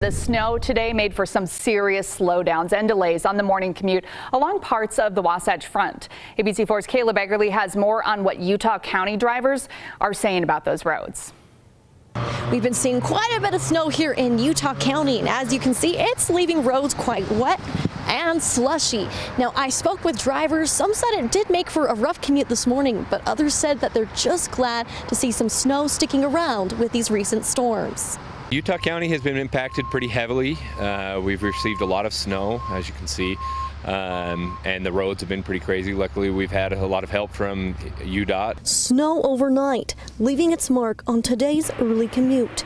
The snow today made for some serious slowdowns and delays on the morning commute along parts of the Wasatch Front. ABC4's Kayla Beggarly has more on what Utah County drivers are saying about those roads. We've been seeing quite a bit of snow here in Utah County, and as you can see, it's leaving roads quite wet and slushy. Now, I spoke with drivers. Some said it did make for a rough commute this morning, but others said that they're just glad to see some snow sticking around with these recent storms. Utah County has been impacted pretty heavily. We've received a lot of snow, as you can see, and the roads have been pretty crazy. Luckily, we've had a lot of help from UDOT. Snow overnight, leaving its mark on today's early commute.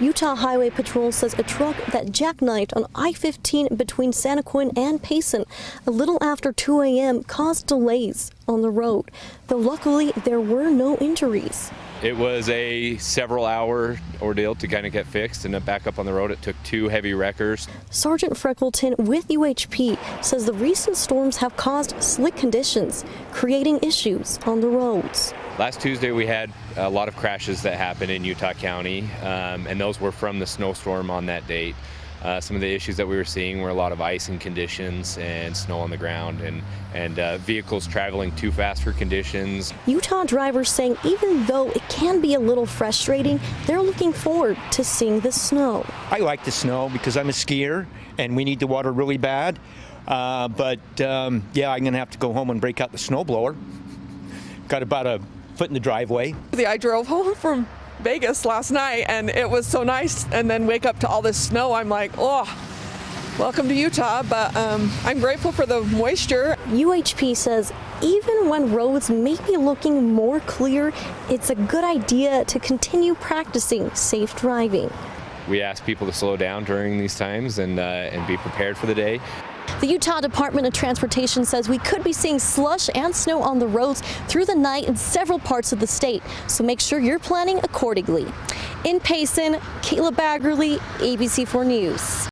Utah Highway Patrol says a truck that jackknifed on I-15 between Santaquin and Payson a little after 2 a.m. caused delays on the road, though luckily there were no injuries. It was a several-hour ordeal to kind of get fixed and back up on the road. It took 2 heavy wreckers. Sergeant Freckleton with UHP says the recent storms have caused slick conditions, creating issues on the roads. Last Tuesday we had a lot of crashes that happened in Utah County, and those were from the snowstorm on that date. Some of the issues that we were seeing were a lot of icing conditions and snow on the ground and vehicles traveling too fast for conditions. Utah drivers saying even though it can be a little frustrating, they're looking forward to seeing the snow. I like the snow because I'm a skier and we need the water really bad. Yeah, I'm going to have to go home and break out the snowblower. Got about a foot in the driveway. I drove home from Vegas last night and it was so nice, and then wake up to all this snow. I'm like, oh, welcome to Utah, but I'm grateful for the moisture. UHP says even when roads may be looking more clear, it's a good idea to continue practicing safe driving. We ask people to slow down during these times and be prepared for the day. The Utah Department of Transportation says we could be seeing slush and snow on the roads through the night in several parts of the state, so make sure you're planning accordingly. In Payson, Kayla Baggerly, ABC4 News.